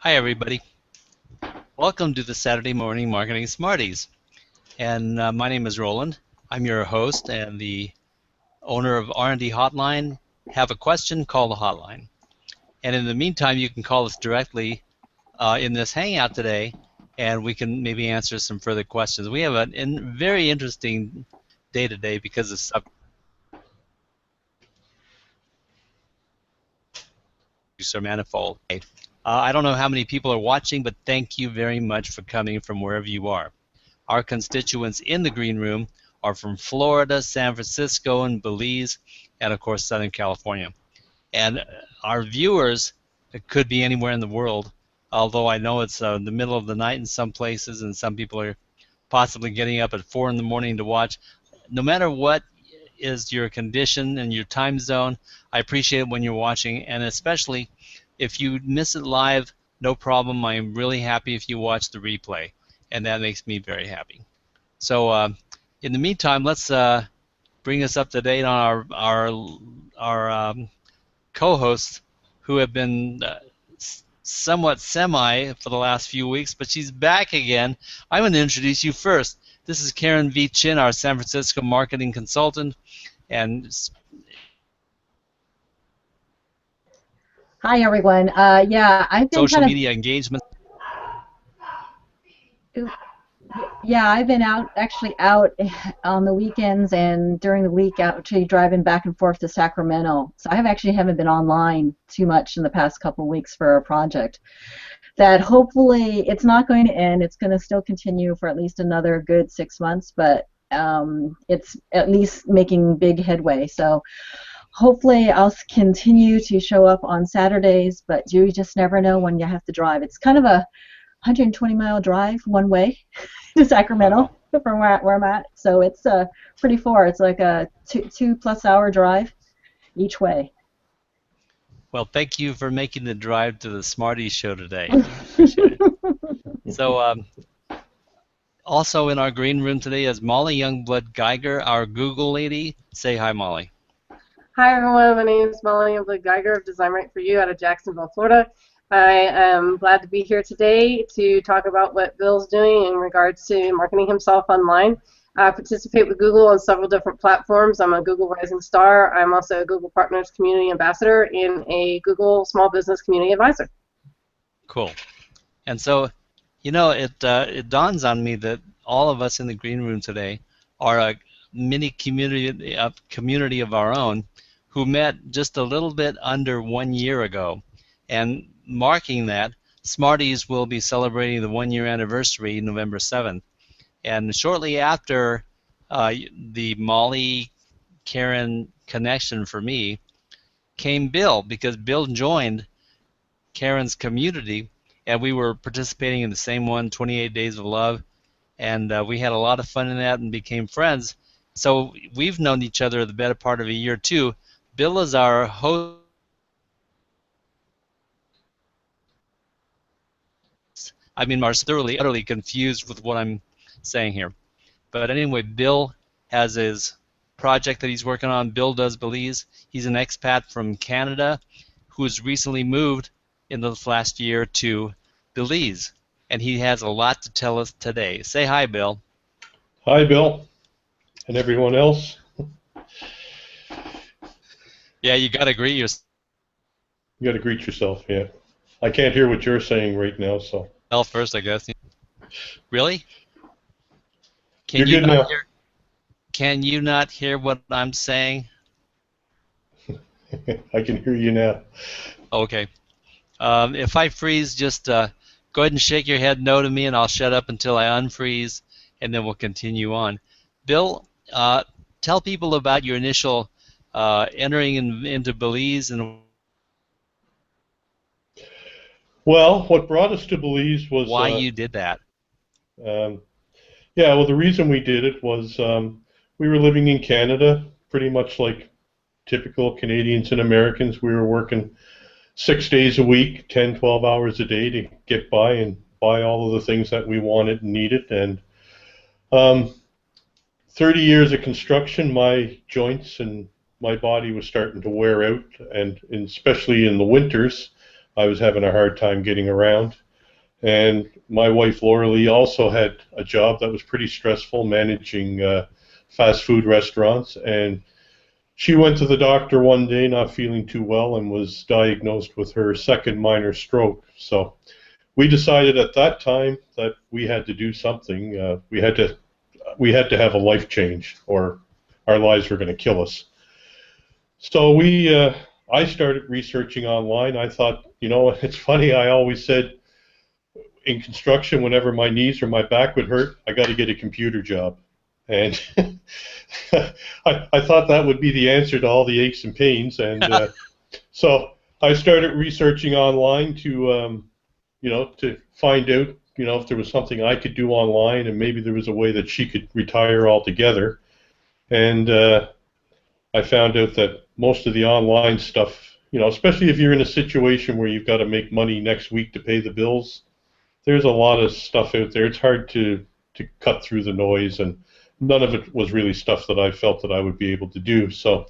Hi, everybody. Welcome to the Saturday Morning Marketing Smarties. And my name is Roland. I'm your host and the owner of R&D Hotline. Have a question, call the hotline. And in the meantime, you can call us directly in this hangout today, and we can maybe answer some further questions. We have a very interesting day today because of subjects are manifold. I don't know how many people are watching, but thank you very much for coming from wherever you are. Our constituents in the Green Room are from Florida, San Francisco, and Belize, and of course Southern California. And our viewers could be anywhere in the world, although I know it's the middle of the night in some places, and some people are possibly getting up at 4 in the morning to watch. No matter what is your condition and your time zone, I appreciate it when you're watching, and especially if you miss it live, no problem. I'm really happy if you watch the replay, and that makes me very happy. So in the meantime, let's bring us up to date on our co-hosts who have been somewhat semi for the last few weeks, but she's back again. I'm going to introduce you first. This is Karen V. Chin, our San Francisco marketing consultant, and Hi everyone. Yeah, I've been social media engagement. Yeah, I've been actually out on the weekends and during the week, actually driving back and forth to Sacramento. So I haven't been online too much in the past couple of weeks for a project that hopefully it's not going to end. It's going to still continue for at least another good 6 months, but it's at least making big headway. So hopefully I'll continue to show up on Saturdays, but you just never know when you have to drive. It's kind of a 120-mile drive one way to Sacramento from where I'm at. So it's pretty far. It's like a two-plus hour drive each way. Well, thank you for making the drive to the Smarties show today. Appreciate it. So also in our green room today is Molly Youngblood Geiger, our Google lady. Say hi, Molly. Hi everyone, my name is Molly Youngblood Geiger of Design Right For You out of Jacksonville, Florida. I am glad to be here today to talk about what Bill's doing in regards to marketing himself online. I participate with Google on several different platforms. I'm a Google Rising Star. I'm also a Google Partners Community Ambassador and a Google Small Business Community Advisor. Cool. And so, you know, it dawns on me that all of us in the green room today are a mini community of our own who met just a little bit under 1 year ago. And marking that, Smarties will be celebrating the 1-year anniversary November 7th. And shortly after the Molly-Karen connection for me came Bill, because Bill joined Karen's community, and we were participating in the same one, 28 Days of Love, and we had a lot of fun in that and became friends. So we've known each other the better part of a year, too. Bill is our host. I mean, I'm thoroughly, utterly confused with what I'm saying here. But anyway, Bill has his project that he's working on. Bill Does Belize. He's an expat from Canada who has recently moved in the last year to Belize. And he has a lot to tell us today. Say hi, Bill. Hi, Bill, and everyone else. Yeah, you got to greet yourself. You got to greet yourself, yeah. I can't hear what you're saying right now, so. First, I guess. Really? You're good now. Can you not hear what I'm saying? I can hear you now. Okay. If I freeze, just go ahead and shake your head no to me, and I'll shut up until I unfreeze, and then we'll continue on. Bill, tell people about your initial entering into Belize and. Well, what brought us to Belize was why you did that. Yeah, well, the reason we did it was we were living in Canada, pretty much like typical Canadians and Americans. We were working 6 days a week, 10, 12 hours a day to get by and buy all of the things that we wanted and needed. And 30 years of construction, my joints and my body was starting to wear out, and especially in the winters, I was having a hard time getting around. And my wife, Laura Lee, also had a job that was pretty stressful, managing fast food restaurants. And she went to the doctor one day not feeling too well and was diagnosed with her second minor stroke. So we decided at that time that we had to do something. We had to have a life change, or our lives were going to kill us. So I started researching online. I thought, it's funny. I always said in construction, whenever my knees or my back would hurt, I got to get a computer job. And I thought that would be the answer to all the aches and pains. And so I started researching online to find out, if there was something I could do online, and maybe there was a way that she could retire altogether. And I found out that most of the online stuff, especially if you're in a situation where you've got to make money next week to pay the bills, there's a lot of stuff out there. It's hard to cut through the noise, and none of it was really stuff that I felt that I would be able to do. So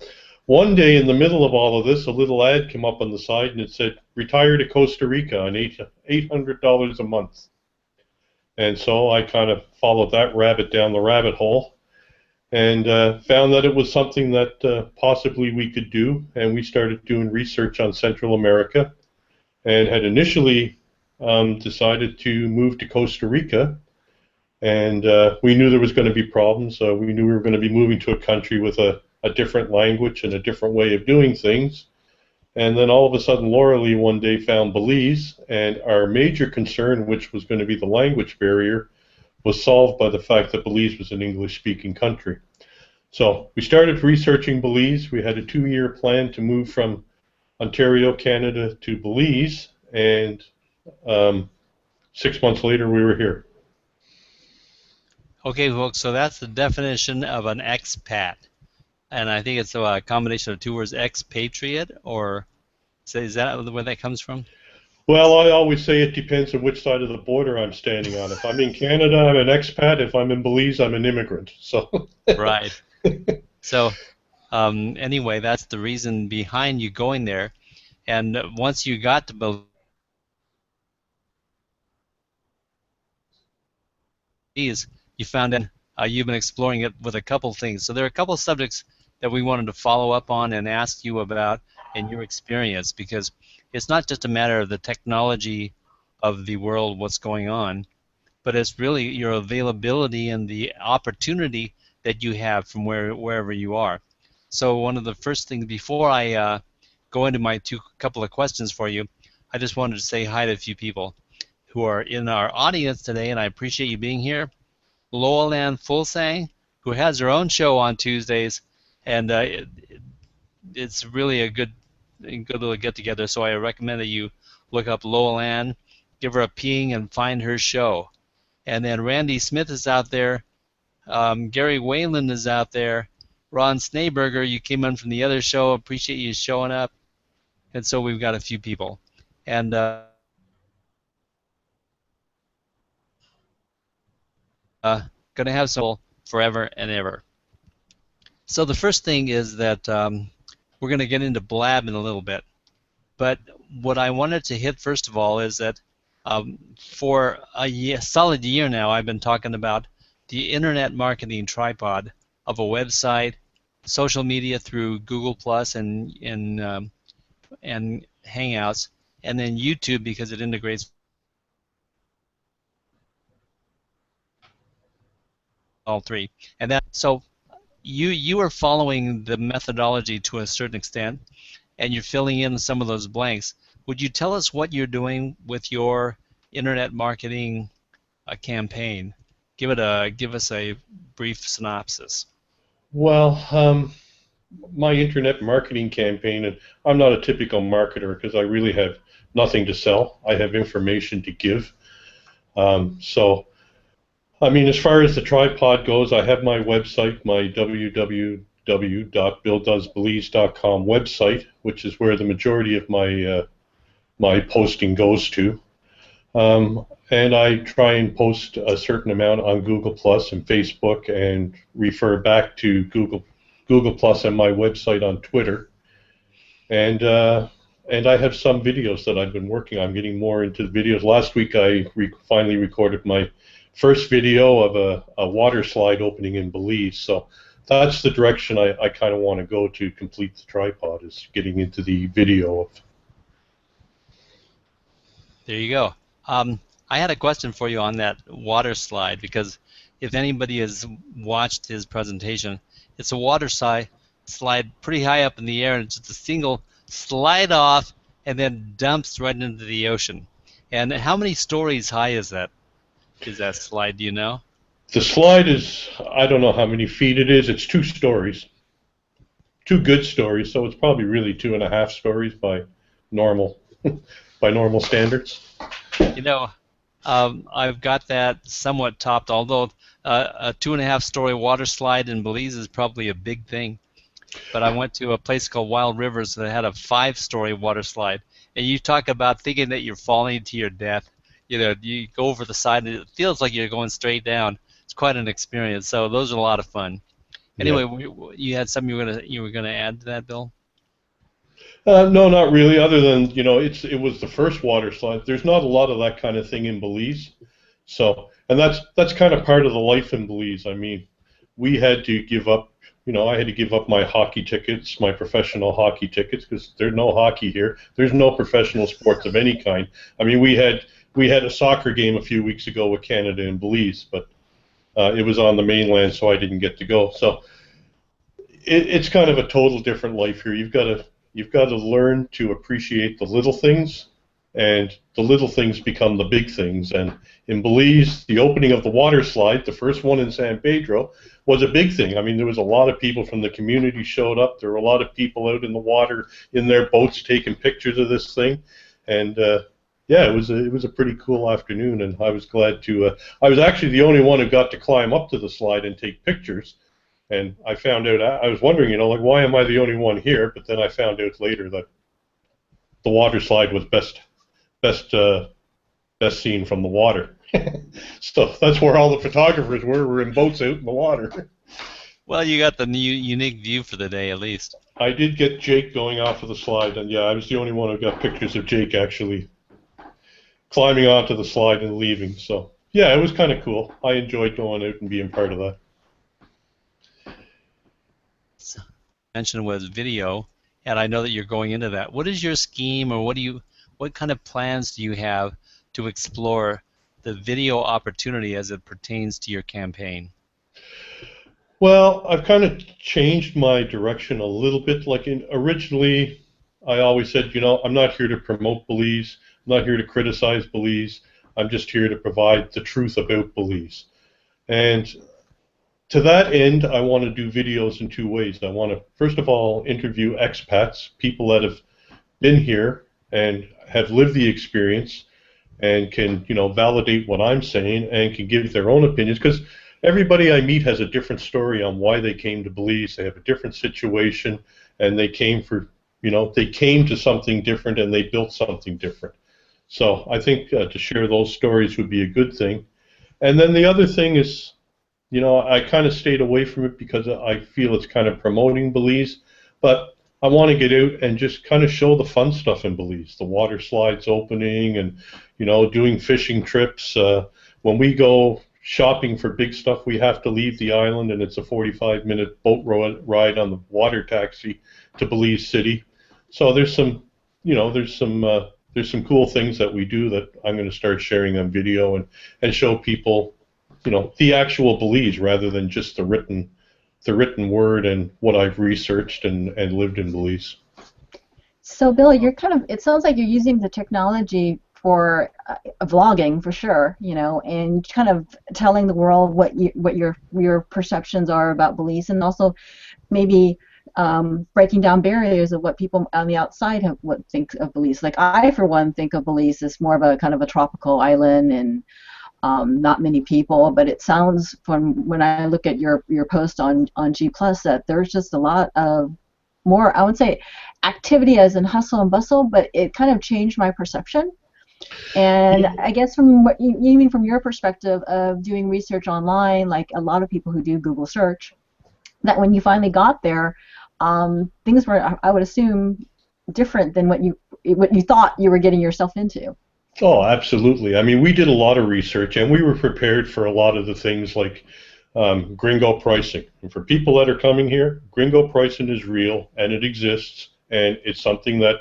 one day in the middle of all of this, a little ad came up on the side, and it said, retire to Costa Rica on $800 a month. And so I kind of followed that rabbit down the rabbit hole, and found that it was something that possibly we could do. And we started doing research on Central America, and had initially decided to move to Costa Rica. And we knew there was going to be problems. We knew we were going to be moving to a country with a different language and a different way of doing things. And then all of a sudden, Laura Lee one day found Belize, and our major concern, which was going to be the language barrier, was solved by the fact that Belize was an English-speaking country. So we started researching Belize. We had a 2-year plan to move from Ontario, Canada to Belize, and 6 months later we were here. Okay, folks, so that's the definition of an expat. And I think it's a combination of two words, expatriate, or is that where that comes from? Well, I always say it depends on which side of the border I'm standing on. If I'm in Canada, I'm an expat. If I'm in Belize, I'm an immigrant. So right. So anyway, that's the reason behind you going there. And once you got to Belize, you found out you've been exploring it with a couple things. So there are a couple subjects that we wanted to follow up on and ask you about in your experience, because it's not just a matter of the technology of the world, what's going on, but it's really your availability and the opportunity that you have from wherever you are. So one of the first things, before I go into my couple of questions for you, I just wanted to say hi to a few people who are in our audience today, and I appreciate you being here. Lowell Ann Fulsang, who has her own show on Tuesdays, and it's really a good little get-together, so I recommend that you look up Lowell Ann, give her a ping, and find her show. And then Randy Smith is out there, Gary Whalen is out there, Ron Snaberger, you came in from the other show, appreciate you showing up, and so we've got a few people. And going to have some forever and ever. So the first thing is that we're going to get into Blab in a little bit. But what I wanted to hit first of all is that for a solid year now, I've been talking about the internet marketing tripod of a website, social media through Google Plus and Hangouts, and then YouTube because it integrates all three. And that so you are following the methodology to a certain extent, and you're filling in some of those blanks. Would you tell us what you're doing with your internet marketing campaign? Give us a brief synopsis. Well, my internet marketing campaign, and I'm not a typical marketer because I really have nothing to sell. I have information to give. So, I mean, as far as the tripod goes, I have my website, my www.billdoesbelize.com website, which is where the majority of my my posting goes to. And I try and post a certain amount on Google Plus and Facebook, and refer back to Google Plus and my website on Twitter. And and I have some videos that I've been working on, getting more into the videos. Last week I finally recorded my first video of a water slide opening in Belize. So that's the direction I kind of want to go to complete the tripod, is getting into the video. There you go. I had a question for you on that water slide, because if anybody has watched his presentation, it's a water slide pretty high up in the air, and it's just a single slide off and then dumps right into the ocean. And how many stories high is that slide, do you know? The slide is, I don't know how many feet it is. It's 2 stories. 2 good stories, so it's probably really 2.5 stories by normal standards. You know, I've got that somewhat topped, although a 2.5-story water slide in Belize is probably a big thing. But I went to a place called Wild Rivers that had a 5-story water slide, and you talk about thinking that you're falling to your death. You know, you go over the side and it feels like you're going straight down. It's quite an experience. So those are a lot of fun. Anyway, yeah. You had something you were gonna add to that, Bill? No, not really. Other than, you know, it was the first water slide. There's not a lot of that kind of thing in Belize. So, and that's kind of part of the life in Belize. I mean, we had to give up. You know, I had to give up my hockey tickets, my professional hockey tickets, because there's no hockey here. There's no professional sports of any kind. I mean, we had a soccer game a few weeks ago with Canada and Belize, but it was on the mainland, so I didn't get to go. So it's kind of a total different life here. You've got to learn to appreciate the little things, and the little things become the big things. And in Belize, the opening of the water slide, the first one in San Pedro, was a big thing. I mean, there was a lot of people from the community showed up. There were a lot of people out in the water in their boats taking pictures of this thing, and yeah, it was a pretty cool afternoon. And I was glad to. I was actually the only one who got to climb up to the slide and take pictures. And I found out, I was wondering, you know, like, why am I the only one here? But then I found out later that the water slide was best seen from the water. So that's where all the photographers were in boats out in the water. Well, you got the unique view for the day, at least. I did get Jake going off of the slide, and yeah, I was the only one who got pictures of Jake actually climbing onto the slide and leaving. So yeah, it was kind of cool. I enjoyed going out and being part of that. Mentioned was video, and I know that you're going into that. What is your scheme, or what kind of plans do you have to explore the video opportunity as it pertains to your campaign? Well, I've kind of changed my direction a little bit. Like originally, I always said, you know, I'm not here to promote Belize. I'm not here to criticize Belize. I'm just here to provide the truth about Belize. And to that end, I want to do videos in 2 ways. I want to, first of all, interview expats, people that have been here and have lived the experience and can, you know, validate what I'm saying and can give their own opinions, because everybody I meet has a different story on why they came to Belize. They have a different situation, and they came for, you know, they came to something different and they built something different. So I think to share those stories would be a good thing. And then the other thing is, you know, I kind of stayed away from it because I feel it's kind of promoting Belize, but I want to get out and just kind of show the fun stuff in Belize, the water slides opening and, you know, doing fishing trips. When we go shopping for big stuff, we have to leave the island, and it's a 45-minute boat ride on the water taxi to Belize City. So there's some, you know, there's some cool things that we do that I'm going to start sharing on video and show people, you know, the actual Belize rather than just the written word and what I've researched and lived in Belize. So, Bill, you're it sounds like you're using the technology for vlogging for sure, you know, and kind of telling the world what your perceptions are about Belize, and also maybe breaking down barriers of what people on the outside would think of Belize. Like, I, for one, think of Belize as more of a kind of a tropical island and not many people, but it sounds, from when I look at your post on G+, that there's just a lot of more, I would say, activity as in hustle and bustle, but it kind of changed my perception. And I guess from what even from your perspective of doing research online, like a lot of people who do Google search, that when you finally got there, things were, I would assume, different than what you what you thought you were getting yourself into. Oh, absolutely. I mean, we did a lot of research, and we were prepared for a lot of the things like gringo pricing. And for people that are coming here, gringo pricing is real, and it exists, and it's something that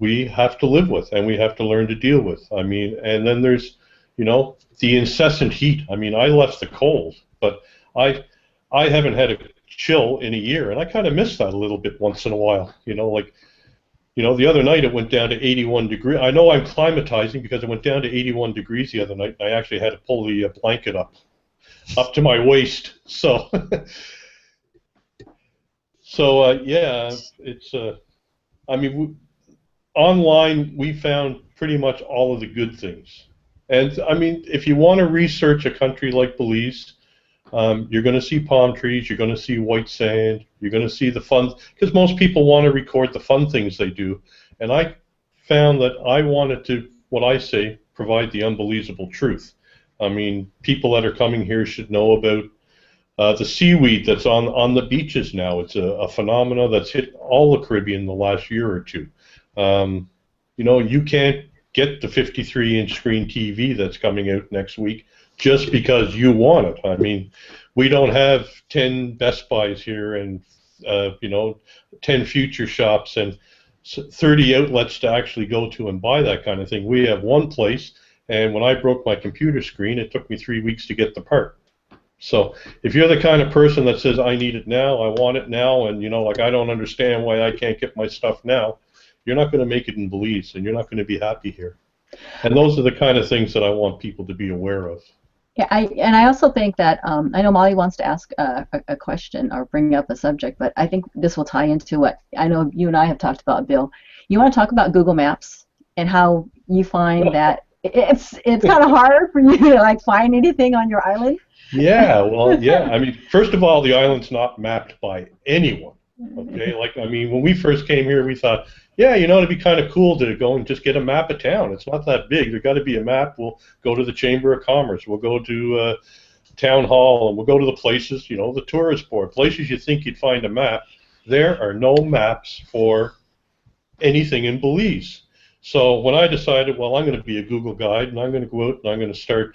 we have to live with, and we have to learn to deal with. I mean, and then there's, the incessant heat. I mean, I left the cold, but I haven't had a chill in a year, and I kind of miss that a little bit once in a while. The other night it went down to 81 degrees. I know I'm climatizing because it went down to 81 degrees the other night, and I actually had to pull the blanket up to my waist. So, yeah, it's. I mean, online we found pretty much all of the good things, and I mean, if you want to research a country like Belize, you're going to see palm trees, you're going to see white sand, you're going to see the fun, because most people want to record the fun things they do, and I found that I wanted to, what I say, provide the unbelievable truth. I mean, people that are coming here should know about the seaweed that's on the beaches now. It's a phenomena that's hit all the Caribbean in the last year or two. You can't get the 53-inch screen TV that's coming out next week just because you want it. I mean, we don't have 10 Best Buys here and 10 Future Shops and 30 outlets to actually go to and buy that kind of thing. We have one place, and when I broke my computer screen, it took me 3 weeks to get the part. So if you're the kind of person that says, I need it now, I want it now, and I don't understand why I can't get my stuff now, you're not going to make it in Belize, and you're not going to be happy here. And those are the kind of things that I want people to be aware of. Yeah, I also think that I know Molly wants to ask a question or bring up a subject, but I think this will tie into what I know you and I have talked about, Bill. You want to talk about Google Maps and how you find that it's kind of hard for you to find anything on your island? Yeah, well, yeah. I mean, first of all, the island's not mapped by anyone. Okay, when we first came here, we thought, yeah, it'd be kind of cool to go and just get a map of town. It's not that big. There's got to be a map. We'll go to the Chamber of Commerce. We'll go to Town Hall, and we'll go to the places, the tourist board, places you think you'd find a map. There are no maps for anything in Belize. So when I decided, well, I'm going to be a Google guide, and I'm going to go out and I'm going to start,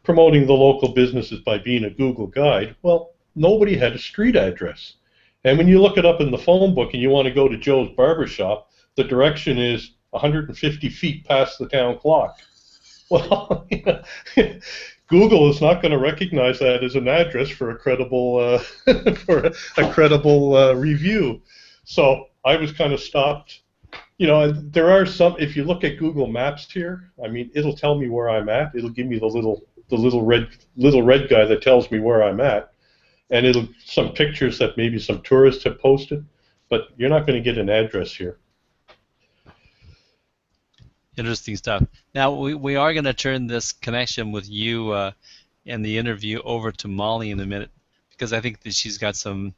promoting the local businesses by being a Google guide, well, nobody had a street address. And when you look it up in the phone book and you want to go to Joe's Barber Shop, the direction is 150 feet past the town clock. Well, Google is not going to recognize that as an address for a credible review. So I was kind of stopped. There are some. If you look at Google Maps here, I mean, it'll tell me where I'm at. It'll give me the little red guy that tells me where I'm at. And it'll some pictures that maybe some tourists have posted, but you're not going to get an address here. Interesting stuff. Now we are going to turn this connection with you and the interview over to Molly in a minute, because I think that she's got some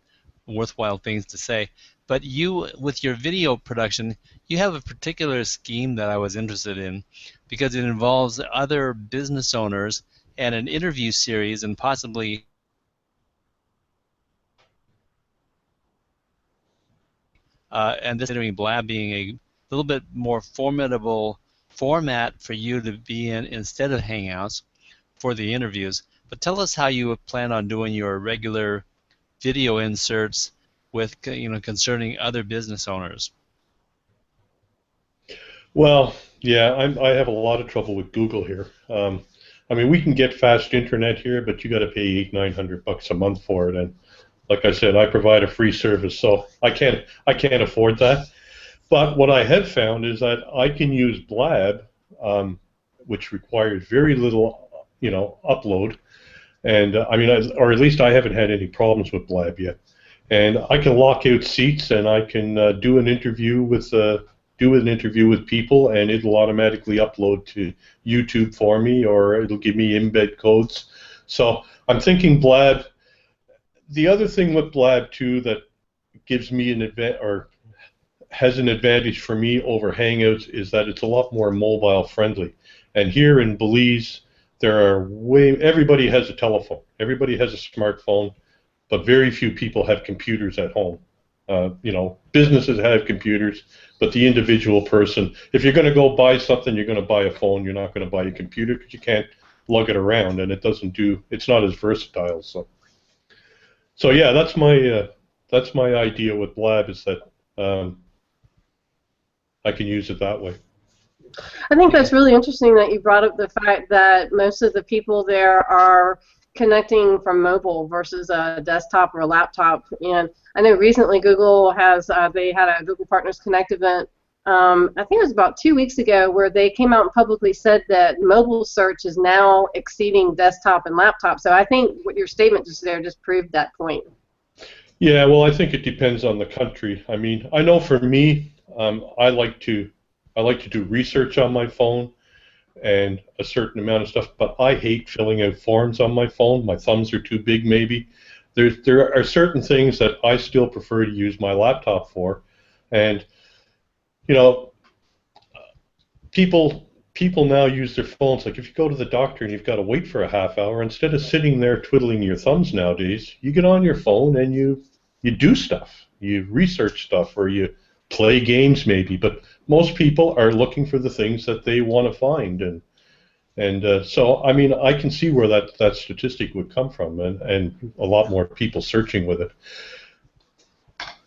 worthwhile things to say. But you, with your video production, you have a particular scheme that I was interested in, because it involves other business owners and an interview series and possibly and this interviewing Blab being a little bit more formidable format for you to be in instead of Hangouts for the interviews. But tell us how you plan on doing your regular video inserts with concerning other business owners. Well, yeah, I have a lot of trouble with Google here. I mean, we can get fast internet here, but you got to pay $800-900 a month for it, and like I said, I provide a free service, so I can't afford that. But what I have found is that I can use Blab, which requires very little, upload, and I mean, or at least I haven't had any problems with Blab yet. And I can lock out seats, and I can do an interview with people, and it'll automatically upload to YouTube for me, or it'll give me embed codes. So I'm thinking Blab. The other thing with Blab too that gives me an advantage, or has an advantage for me over Hangouts, is that it's a lot more mobile friendly. And here in Belize, everybody has a telephone, everybody has a smartphone, but very few people have computers at home. Businesses have computers, but the individual person, if you're going to go buy something, you're going to buy a phone. You're not going to buy a computer because you can't lug it around, and it's not as versatile. So yeah, that's my idea with Blab, is that I can use it that way. I think that's really interesting that you brought up the fact that most of the people there are connecting from mobile versus a desktop or a laptop. And I know recently Google they had a Google Partners Connect event, I think it was about 2 weeks ago, where they came out and publicly said that mobile search is now exceeding desktop and laptop. So I think what your statement just there just proved that point. Yeah, well, I think it depends on the country. I mean, I know for me, I like to do research on my phone and a certain amount of stuff, but I hate filling out forms on my phone. My thumbs are too big, maybe. There are certain things that I still prefer to use my laptop for, and people now use their phones. Like if you go to the doctor and you've got to wait for a half hour, instead of sitting there twiddling your thumbs nowadays, you get on your phone and you do stuff. You research stuff, or you play games maybe, but most people are looking for the things that they want to find, and so I mean, I can see where that statistic would come from, and a lot more people searching with it.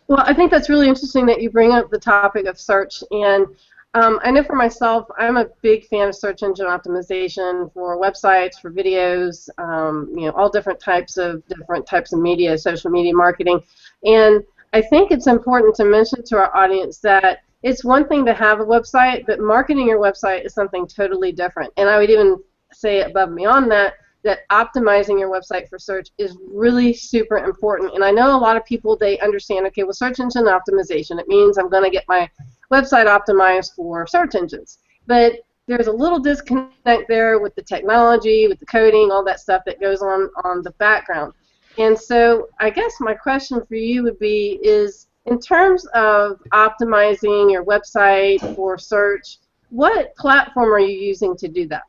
Well, I think that's really interesting that you bring up the topic of search, and I know for myself, I'm a big fan of search engine optimization for websites, for videos, all different types of media, social media marketing, and I think it's important to mention to our audience that it's one thing to have a website, but marketing your website is something totally different. And I would even say above and beyond that optimizing your website for search is really super important. And I know a lot of people, they understand, okay, well, search engine optimization, it means I'm going to get my website optimized for search engines. But there's a little disconnect there with the technology, with the coding, all that stuff that goes on the background. And so I guess my question for you would be is, in terms of optimizing your website for search, what platform are you using to do that?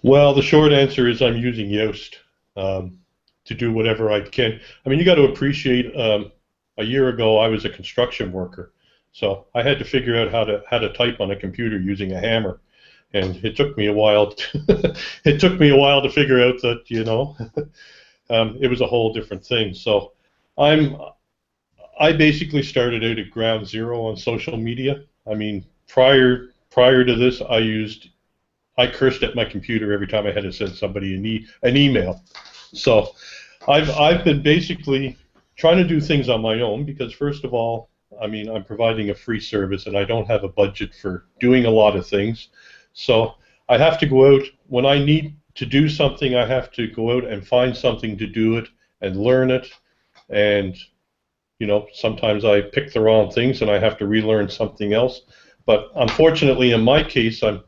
Well, the short answer is I'm using Yoast to do whatever I can. I mean, you got to appreciate, a year ago I was a construction worker, so I had to figure out how to type on a computer using a hammer, and it took me a while. It took me a while to figure out that it was a whole different thing. So I basically started out at ground zero on social media. I mean, prior to this, I cursed at my computer every time I had to send somebody an email. So I've been basically trying to do things on my own because, first of all, I mean, I'm providing a free service and I don't have a budget for doing a lot of things. So I have to go out when I need to do something. I have to go out and find something to do it and learn it, and sometimes I pick the wrong things and I have to relearn something else. But unfortunately, in my case, I'm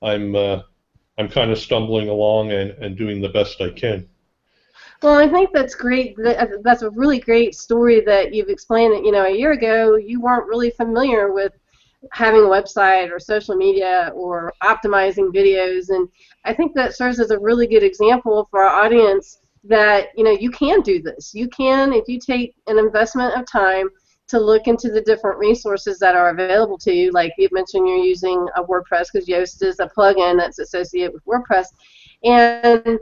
kind of stumbling along and doing the best I can. Well, I think that's great. That's a really great story that you've explained. That a year ago you weren't really familiar with having a website or social media or optimizing videos, and I think that serves as a really good example for our audience that you can do this. You can, if you take an investment of time to look into the different resources that are available to you. Like you mentioned, you're using a WordPress because Yoast is a plugin that's associated with WordPress, and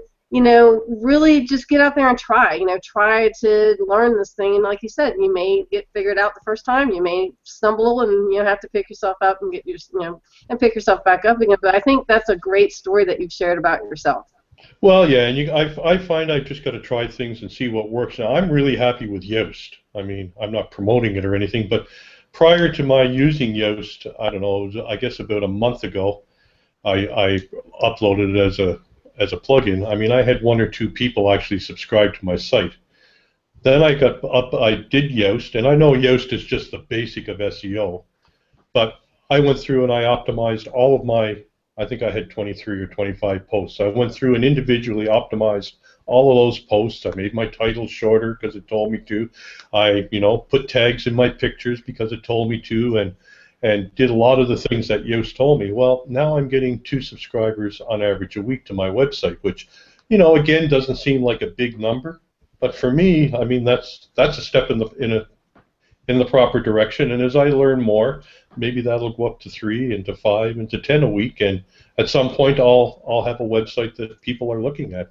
really just get out there and try. Try to learn this thing, and like you said, you may get figured out the first time. You may stumble and have to pick yourself up and and pick yourself back up again. But I think that's a great story that you've shared about yourself. Well, yeah, and I find I've just got to try things and see what works. Now, I'm really happy with Yoast. I mean, I'm not promoting it or anything, but prior to my using Yoast, I don't know, I guess about a month ago, I uploaded it as a plugin. I mean, I had 1 or 2 people actually subscribe to my site. Then I did Yoast, and I know Yoast is just the basic of SEO, but I went through and I optimized all of my, I think I had 23 or 25 posts. I went through and individually optimized all of those posts. I made my titles shorter because it told me to. I, put tags in my pictures because it told me to, and did a lot of the things that Yoast told me. Well, now I'm getting 2 subscribers on average a week to my website, which, again, doesn't seem like a big number, but for me, I mean, that's a step in in the proper direction. And as I learn more, maybe that'll go up to 3 and to 5 and to 10 a week. And at some point, I'll have a website that people are looking at.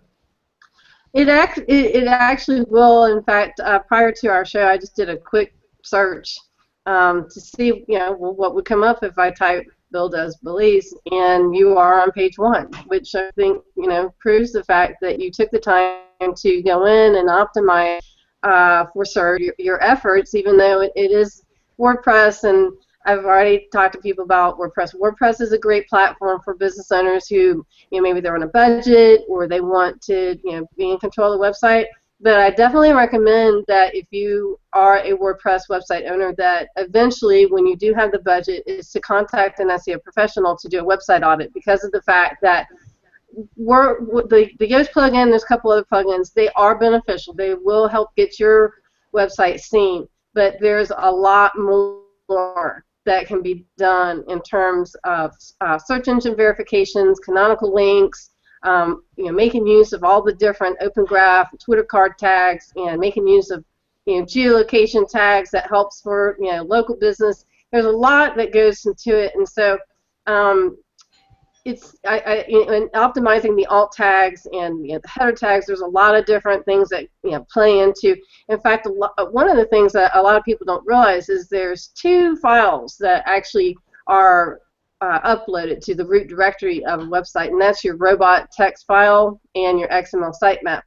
It actually will. In fact, prior to our show, I just did a quick search to see, what would come up if I type Bill does Belize, and you are on page 1, which I think, proves the fact that you took the time to go in and optimize for your efforts, even though it is WordPress, and I've already talked to people about WordPress. WordPress is a great platform for business owners who, maybe they're on a budget or they want to, be in control of the website. But I definitely recommend that if you are a WordPress website owner, that eventually, when you do have the budget, is to contact an SEO professional to do a website audit, because of the fact that the Yoast plugin, there's a couple other plugins, they are beneficial. They will help get your website seen, but there's a lot more that can be done in terms of search engine verifications, canonical links, making use of all the different Open Graph, Twitter card tags, and making use of geolocation tags that helps for local business. There's a lot that goes into it, and so it's and optimizing the alt tags and the header tags. There's a lot of different things that play into. In fact, one of the things that a lot of people don't realize is there's 2 files that actually are uploaded to the root directory of a website, and that's your robot text file and your XML sitemap.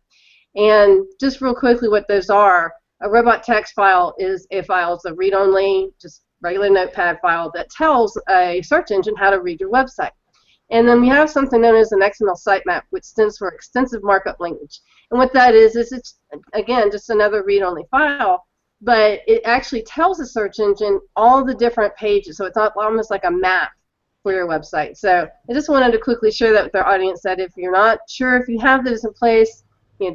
And just real quickly, what those are: a robot text file is a read-only, just regular notepad file that tells a search engine how to read your website. And then we have something known as an XML sitemap, which stands for Extensive Markup Language. And what that is it's, again, just another read-only file, but it actually tells the search engine all the different pages. So it's almost like a map for your website. So I just wanted to quickly share that with our audience, that if you're not sure if you have those in place,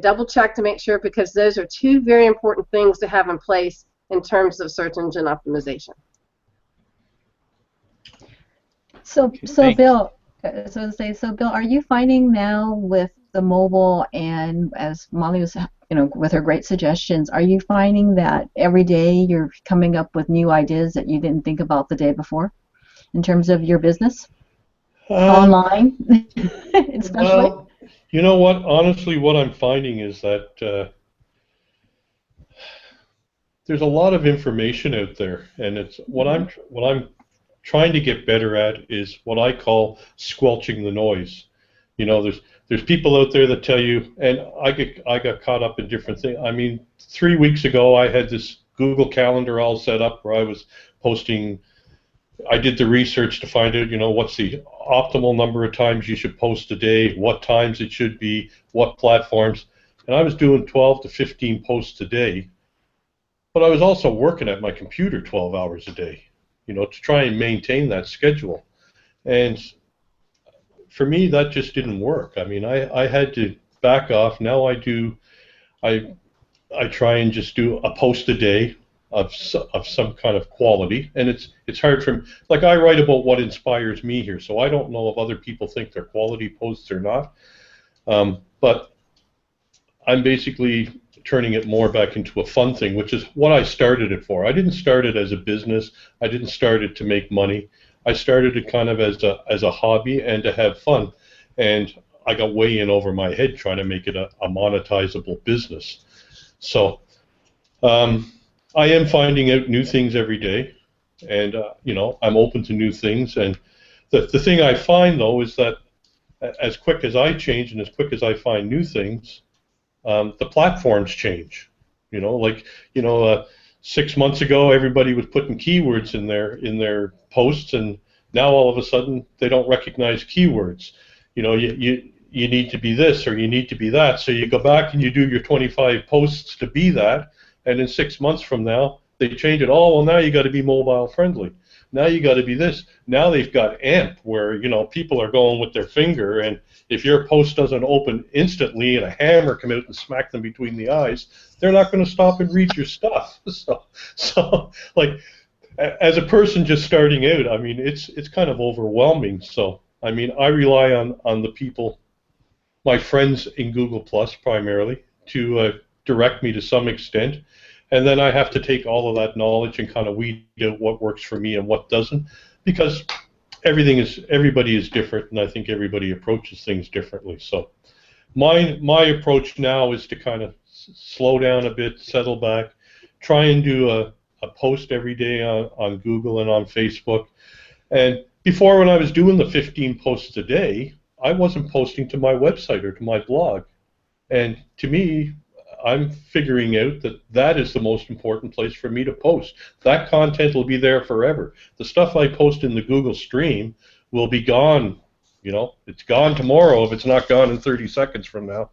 double check to make sure, because those are 2 very important things to have in place in terms of search engine optimization. So Bill, Bill, are you finding now with the mobile, and as Molly was, with her great suggestions, are you finding that every day you're coming up with new ideas that you didn't think about the day before, in terms of your business, online, especially? Well, you know what? Honestly, what I'm finding is that there's a lot of information out there, and it's what I'm trying to get better at is what I call squelching the noise. There's people out there that tell you, and I got caught up in different things. I mean, 3 weeks ago I had this Google Calendar all set up where I was posting. I did the research to find out, what's the optimal number of times you should post a day, what times it should be, what platforms, and I was doing 12 to 15 posts a day. But I was also working at my computer 12 hours a day, to try and maintain that schedule. And for me, that just didn't work. I mean, I had to back off. Now I try and just do a post a day of some kind of quality, and it's hard for, like, I write about what inspires me here, so I don't know if other people think they're quality posts or not, but I'm basically turning it more back into a fun thing, which is what I started it for. I didn't start it as a business. I didn't start it to make money. I started it kind of as a hobby and to have fun, and I got way in over my head trying to make it a monetizable business. So I am finding out new things every day, and I'm open to new things. And the thing I find, though, is that as quick as I change and as quick as I find new things, the platforms change. 6 months ago everybody was putting keywords in their posts, and now all of a sudden they don't recognize keywords. You need to be this or you need to be that, so you go back and you do your 25 posts to be that, and in 6 months from now they change it. Oh, well, now you got to be mobile friendly. Now you got to be this. Now they've got AMP, where people are going with their finger, and if your post doesn't open instantly and a hammer come out and smack them between the eyes, they're not going to stop and read your stuff. So like, as a person just starting out, I mean, it's kind of overwhelming. So I mean, I rely on the people, my friends in Google Plus primarily, to direct me to some extent. and then I have to take all of that knowledge and kind of weed out what works for me and what doesn't, because everybody is different, and I think everybody approaches things differently. So my approach now is to kind of slow down a bit, settle back, try and do a post every day on Google and on Facebook. And before, when I was doing the 15 posts a day, I wasn't posting to my website or to my blog. And to me, I'm figuring out that that is the most important place for me to post. That content will be there forever. The stuff I post in the Google Stream will be gone. You know, it's gone tomorrow if it's not gone in 30 seconds from now.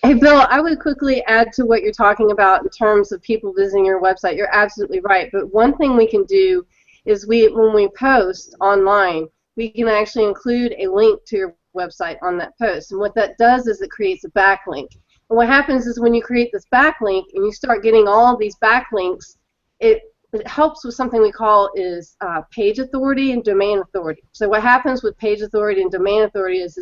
Hey, Bill, I would quickly add to what you're talking about in terms of people visiting your website. You're absolutely right. But one thing we can do is when we post online, we can actually include a link to your website on that post. And what that does is it creates a backlink. And what happens is when you create this backlink and you start getting all of these backlinks, it helps with something we call is page authority and domain authority. So what happens with page authority and domain authority is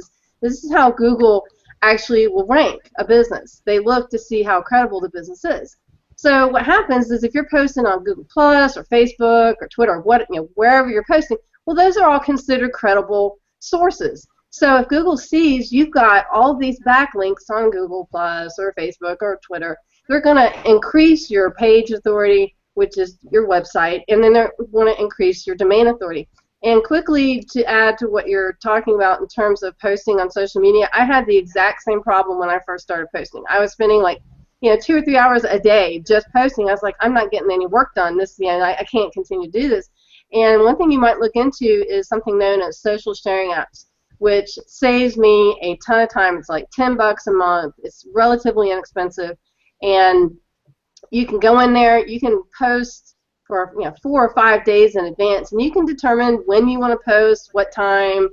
this is how Google actually will rank a business. They look to see how credible the business is. So what happens is if you're posting on Google Plus or Facebook or Twitter or wherever you're posting, well, those are all considered credible sources. So if Google sees you've got all these backlinks on Google Plus or Facebook or Twitter, they're going to increase your page authority, which is your website, and then they're going to increase your domain authority. And quickly to add to what you're talking about in terms of posting on social media, I had the exact same problem when I first started posting. I was spending 2 or 3 hours a day just posting. I was like, I'm not getting any work done. I can't continue to do this. And one thing you might look into is something known as social sharing apps, which saves me a ton of time. It's like $10 a month. It's relatively inexpensive, and you can go in there. You can post for 4 or 5 days in advance, and you can determine when you want to post, what time,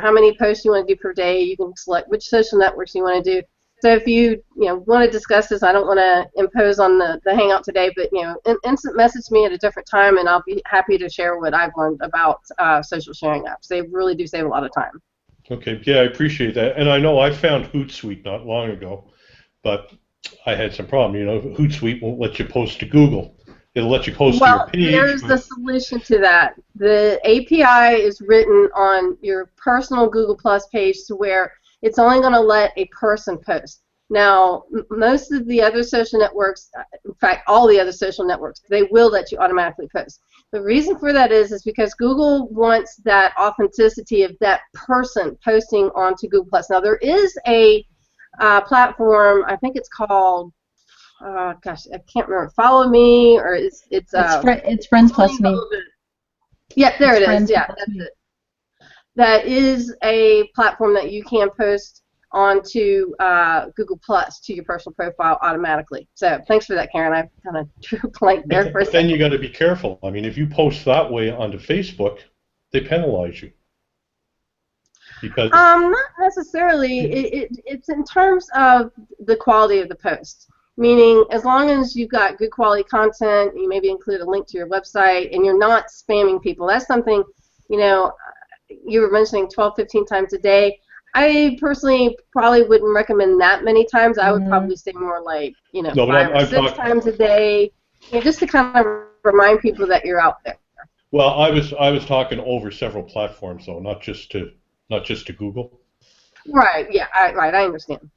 how many posts you want to do per day. You can select which social networks you want to do. So if you want to discuss this, I don't want to impose on the hangout today, but instant message me at a different time, and I'll be happy to share what I've learned about social sharing apps. They really do save a lot of time. Okay, yeah, I appreciate that. And I know I found Hootsuite not long ago, but I had some problem. Hootsuite won't let you post to Google. It'll let you post to your page. Well, there's the solution to that. The API is written on your personal Google Plus page to where it's only going to let a person post. Now, most of the other social networks, in fact, all the other social networks, they will let you automatically post. The reason for that is because Google wants that authenticity of that person posting onto Google Plus. Now, there is a platform, I think it's called, I can't remember, Follow Me, or it's Friends Plus Me. Yeah, there it Friends is. Yeah, that's it. That is a platform that you can post onto Google Plus to your personal profile automatically. So thanks for that, Karen. I kind of drew a blank there for a second. Then you got to be careful. I mean, if you post that way onto Facebook, they penalize you. Because not necessarily. It's in terms of the quality of the post. Meaning, as long as you've got good quality content, you maybe include a link to your website, and you're not spamming people. That's something, you were mentioning 12, 15 times a day. I personally probably wouldn't recommend that many times. I would probably say more like, 5 or 6 times a day, just to kind of remind people that you're out there. Well, I was talking over several platforms, though, not just to Google. Right. Yeah. Right. I understand.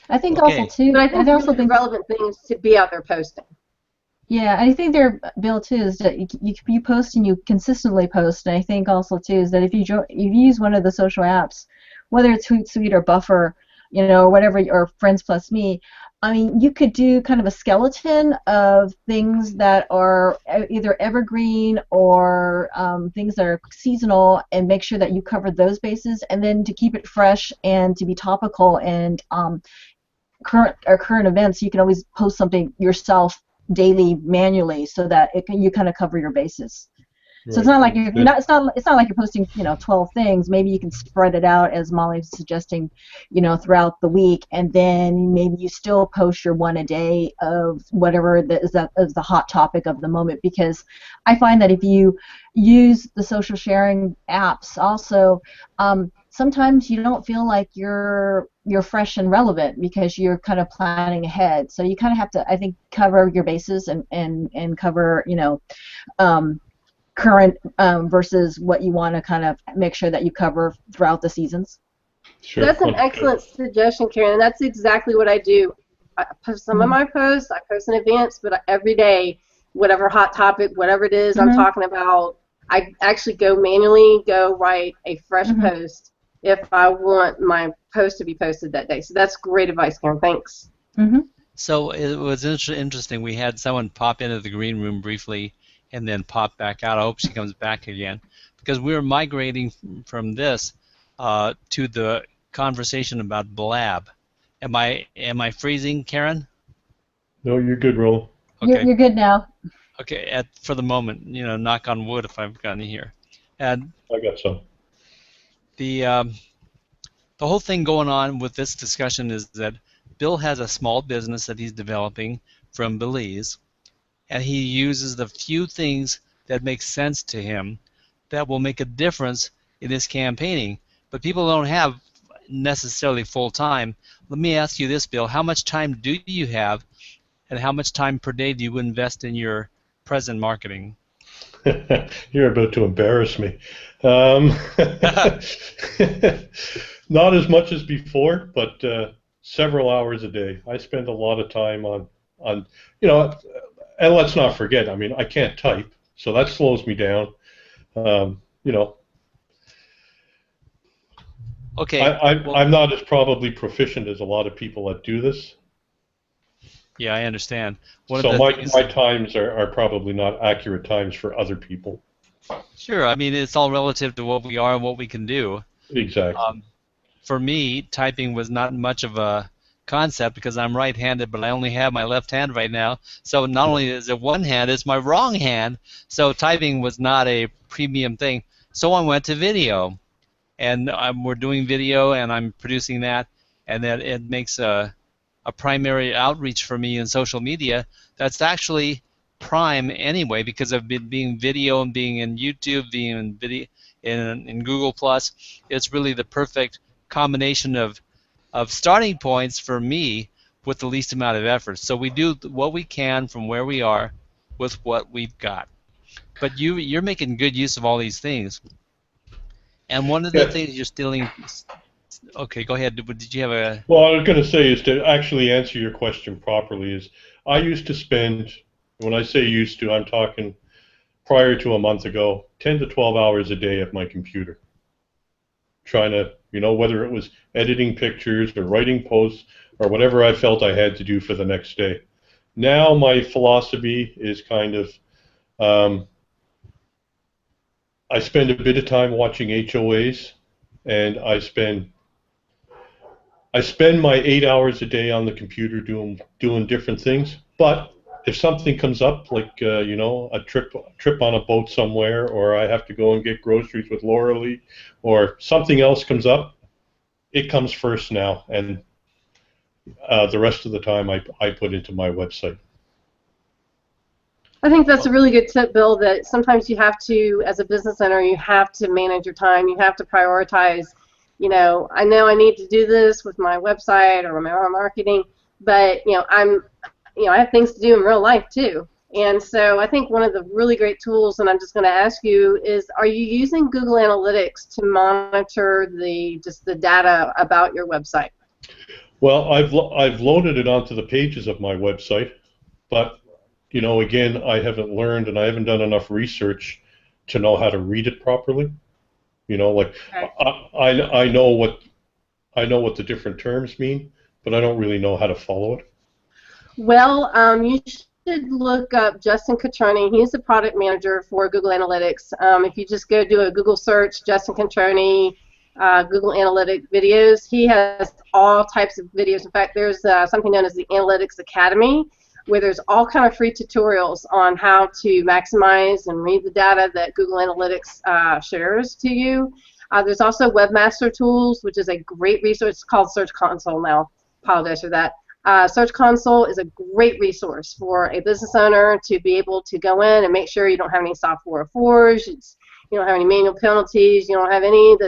I think also too. But I think also the relevant things to be out there posting. Yeah, I think there, Bill, too, is that you post and you consistently post, and I think also too is that if you use one of the social apps, whether it's Hootsuite or Buffer, or whatever, or Friends Plus Me, I mean, you could do kind of a skeleton of things that are either evergreen or things that are seasonal, and make sure that you cover those bases, and then to keep it fresh and to be topical and current events, you can always post something yourself daily manually, so that you kind of cover your bases. Right. So it's not like it's not like you're posting 12 things. Maybe you can spread it out, as Molly's suggesting, throughout the week, and then maybe you still post your one a day of whatever is the hot topic of the moment. Because I find that if you use the social sharing apps also, sometimes you don't feel like you're fresh and relevant because you're kind of planning ahead. So you kind of have to, I think, cover your bases and cover, current versus what you want to kind of make sure that you cover throughout the seasons. Sure. That's an excellent suggestion, Karen, and that's exactly what I do. I post some of my posts, I post in advance, but every day, whatever hot topic, whatever it is I'm talking about, I actually manually write a fresh post if I want my post to be posted that day. So that's great advice, Karen. Thanks. So it was interesting. We had someone pop into the green room briefly and then pop back out. I hope she comes back again, because we're migrating from this to the conversation about Blab. Am I freezing, Karen? No, you're good, Roland. Okay. You're good now. Okay, for the moment, knock on wood if I've gotten here. And I got some. the whole thing going on with this discussion is that Bill has a small business that he's developing from Belize, and he uses the few things that make sense to him that will make a difference in his campaigning. But people don't have necessarily full time. Let me ask you this, Bill. How much time do you have, and how much time per day do you invest in your present marketing? You're about to embarrass me. Not as much as before, but several hours a day. I spend a lot of time on and let's not forget, I mean, I can't type, so that slows me down. Okay. I'm not as probably proficient as a lot of people that do this. Yeah, I understand. So my times are probably not accurate times for other people. Sure. I mean, it's all relative to what we are and what we can do. Exactly. For me, typing was not much of a concept because I'm right-handed, but I only have my left hand right now. So not only is it one hand, it's my wrong hand. So typing was not a premium thing. So I went to video, and we're doing video, and I'm producing that, and then it makes a primary outreach for me in social media that's actually prime anyway, because of being video and being in YouTube, being in video in Google Plus. It's really the perfect combination of starting points for me with the least amount of effort. So we do what we can from where we are with what we've got. But you're making good use of all these things. And one of the things you're stealing. Okay, go ahead. Did you have a? Well, I was going to say is to actually answer your question properly is I used to spend, when I say used to, I'm talking prior to a month ago, 10 to 12 hours a day at my computer, trying to, whether it was editing pictures or writing posts or whatever I felt I had to do for the next day. Now my philosophy is kind of, I spend a bit of time watching H.O.As, and I spend my 8 hours a day on the computer doing different things. But if something comes up, like a trip on a boat somewhere, or I have to go and get groceries with Laura Lee, or something else comes up, it comes first now, and the rest of the time I put into my website. I think that's a really good tip, Bill, that sometimes you have to, as a business owner, you have to manage your time. You have to prioritize. I know I need to do this with my website or my marketing, but I have things to do in real life too. And so I think one of the really great tools, and I'm just going to ask you, is are you using Google Analytics to monitor the data about your website? Well, I've loaded it onto the pages of my website, but again, I haven't learned and I haven't done enough research to know how to read it properly. Okay. I know what the different terms mean, but I don't really know how to follow it. Well, you should look up Justin Catroni. He's the product manager for Google Analytics. If you just go do a Google search, Justin Catroni, Google Analytics videos, he has all types of videos. In fact, there's something known as the Analytics Academy, where there's all kind of free tutorials on how to maximize and read the data that Google Analytics shares to you. There's also Webmaster Tools, which is a great resource. It's called Search Console now. Apologize for that. Search Console is a great resource for a business owner to be able to go in and make sure you don't have any software 4s, you don't have any manual penalties, you don't have any of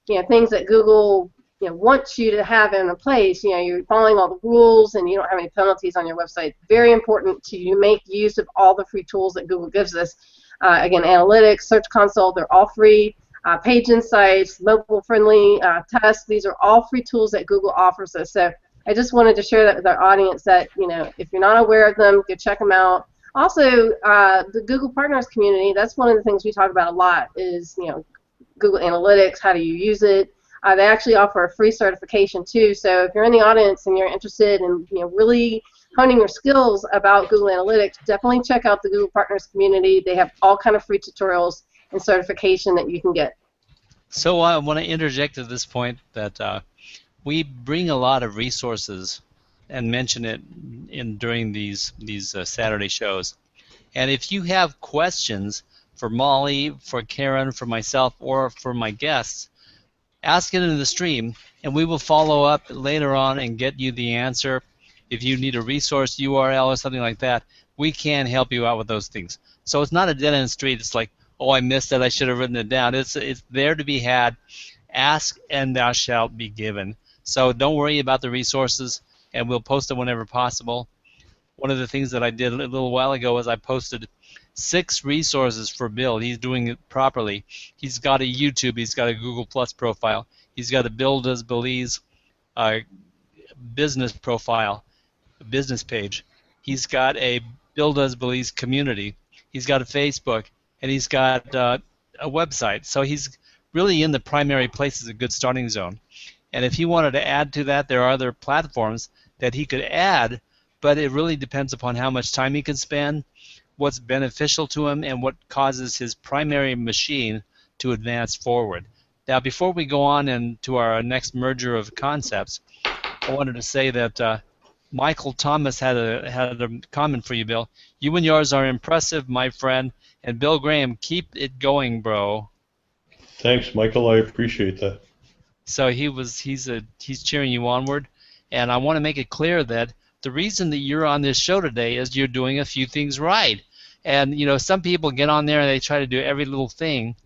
things that Google wants you to have in a place. You're following all the rules and you don't have any penalties on your website. Very important to make use of all the free tools that Google gives us. Again, analytics, Search Console, they're all free. Page Insights, mobile-friendly tests, these are all free tools that Google offers us. So I just wanted to share that with our audience that, if you're not aware of them, go check them out. Also, the Google Partners community, that's one of the things we talk about a lot is, Google Analytics, how do you use it? They actually offer a free certification too. So if you're in the audience and you're interested in really honing your skills about Google Analytics, definitely check out the Google Partners community. They have all kind of free tutorials and certification that you can get. So I want to interject at this point that we bring a lot of resources and mention it during these Saturday shows. And if you have questions for Molly, for Karen, for myself, or for my guests, ask it in the stream, and we will follow up later on and get you the answer. If you need a resource URL or something like that, we can help you out with those things. So it's not a dead-end street. It's like, oh, I missed it. I should have written it down. It's there to be had. Ask, and thou shalt be given. So don't worry about the resources, and we'll post it whenever possible. One of the things that I did a little while ago was I posted 6 resources for Bill. He's doing it properly. He's got a YouTube. He's got a Google Plus profile. He's got a Bill Does Belize business profile, a business page. He's got a Bill Does Belize community. He's got a Facebook, and he's got a website. So he's really in the primary place as a good starting zone. And if he wanted to add to that, there are other platforms that he could add, but it really depends upon how much time he can spend, what's beneficial to him, and what causes his primary machine to advance forward. Now, before we go on into our next merger of concepts, I wanted to say that Michael Thomas had a comment for you, Bill. You and yours are impressive, my friend. And Bill Graham, keep it going, bro. Thanks, Michael. I appreciate that. So he's cheering you onward, and I want to make it clear that the reason that you're on this show today is you're doing a few things right. And some people get on there and they try to do every little thing,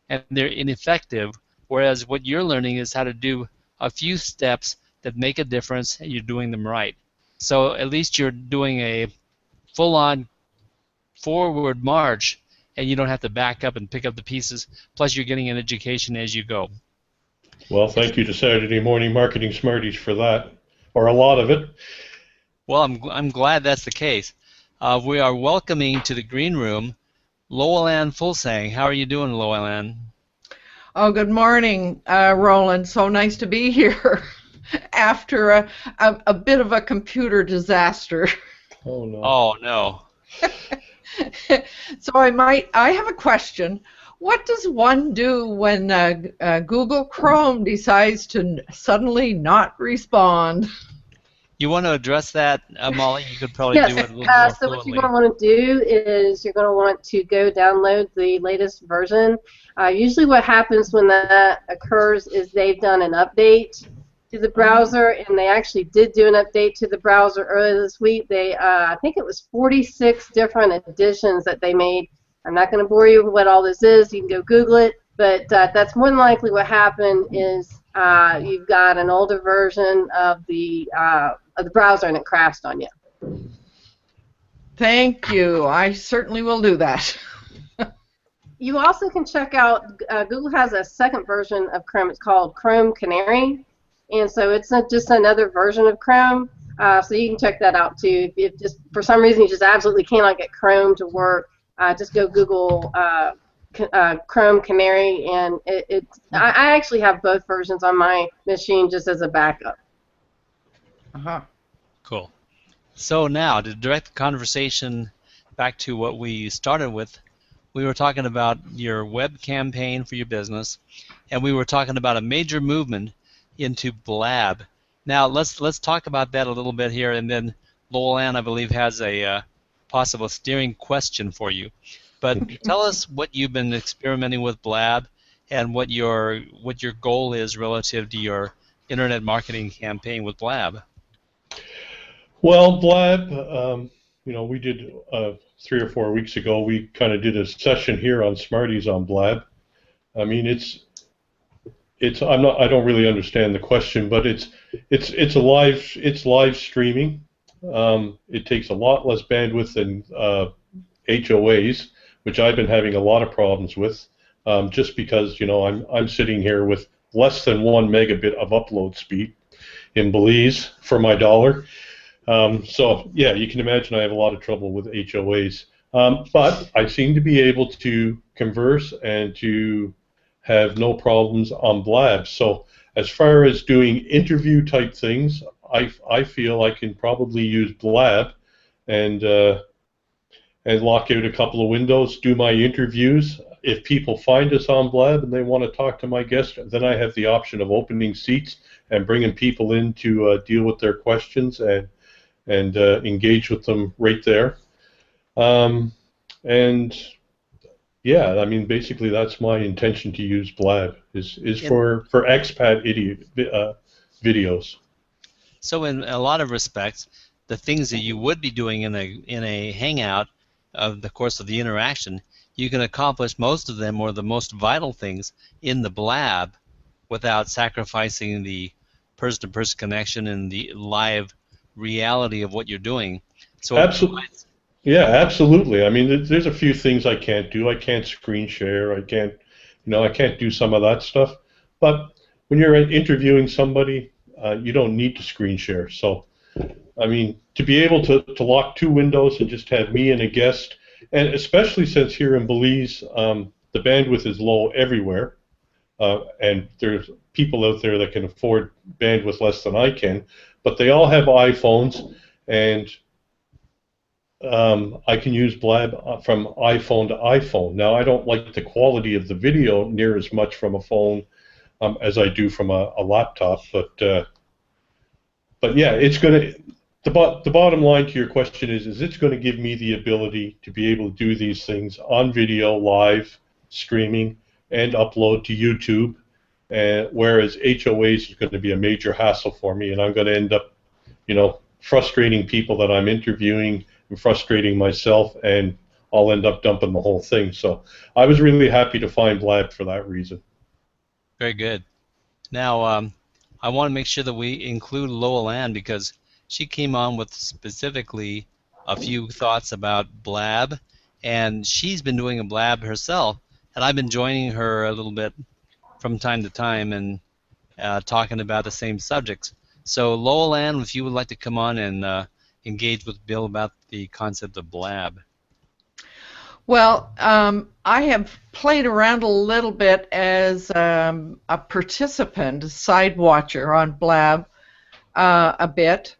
and they're ineffective. Whereas what you're learning is how to do a few steps that make a difference, and you're doing them right. So at least you're doing a full-on forward march, and you don't have to back up and pick up the pieces. Plus, you're getting an education as you go. Well, thank you to Saturday Morning Marketing Smarties for that, or a lot of it. Well, I'm glad that's the case. We are welcoming to the Green Room Loelan Fulsang. How are you doing, Loelan? Oh, good morning, Roland. So nice to be here after a bit of a computer disaster. Oh, no. Oh, no. So I have a question. What does one do when Google Chrome decides to suddenly not respond? You want to address that, Molly? You could probably do it a little more so fluently. what you're going to want to do is you're going to want to go download the latest version. Usually what happens when that occurs is they've done an update to the browser, and they actually did do an update to the browser earlier this week. I think it was 46 different additions that they made. I'm not going to bore you with what all this is. You can go Google it, but that's more than likely what happened is you've got an older version of the browser and it crashed on you. Thank you. I certainly will do that. You also can check out, Google has a second version of Chrome. It's called Chrome Canary, and so it's just another version of Chrome. So you can check that out too. If just for some reason you just absolutely cannot get Chrome to work, just go Google Chrome Canary, and I actually have both versions on my machine just as a backup. Uh-huh. Cool. So now, to direct the conversation back to what we started with, we were talking about your web campaign for your business, and we were talking about a major movement into Blab. Now, let's talk about that a little bit here, and then Loelan, I believe, has a possible steering question for you. But tell us what you've been experimenting with Blab, and what your goal is relative to your internet marketing campaign with Blab. Well, Blab, we did 3 or 4 weeks ago. We kind of did a session here on Smarties on Blab. I mean, I don't really understand the question, but it's live streaming. It takes a lot less bandwidth than H.O.As, which I've been having a lot of problems with, just because I'm sitting here with less than 1 megabit of upload speed in Belize for my dollar. So yeah, you can imagine I have a lot of trouble with H.O.As. But I seem to be able to converse and to have no problems on Blab. So as far as doing interview type things, I feel I can probably use Blab and lock out a couple of windows, do my interviews. If people find us on Blab and they want to talk to my guest, then I have the option of opening seats and bringing people in to deal with their questions and engage with them right there. And yeah, I mean, basically that's my intention to use Blab is for expat videos. So in a lot of respects, the things that you would be doing in a hangout of the course of the interaction, you can accomplish most of them, or the most vital things, in the Blab without sacrificing the person-to-person connection and the live reality of what you're doing. So absolutely. Yeah, absolutely. I mean, there's a few things I can't do. I can't screen share. I can't do some of that stuff. But when you're interviewing somebody, you don't need to screen share. So, I mean, to be able to lock two windows and just have me and a guest, and especially since here in Belize, the bandwidth is low everywhere, and there's people out there that can afford bandwidth less than I can, but they all have iPhones, and I can use Blab from iPhone to iPhone. Now, I don't like the quality of the video near as much from a phone as I do from a laptop, but yeah, it's going to. The bottom line to your question is it's going to give me the ability to be able to do these things on video, live, streaming, and upload to YouTube, whereas HOAs is going to be a major hassle for me, and I'm going to end up, frustrating people that I'm interviewing and frustrating myself, and I'll end up dumping the whole thing. So I was really happy to find Blab for that reason. Very good. Now, I want to make sure that we include Lowell Ann, because she came on with specifically a few thoughts about Blab, and she's been doing a Blab herself, and I've been joining her a little bit from time to time and talking about the same subjects. So Lowell Ann, if you would like to come on and engage with Bill about the concept of Blab. Well, I have played around a little bit as a participant, a side watcher on Blab a bit,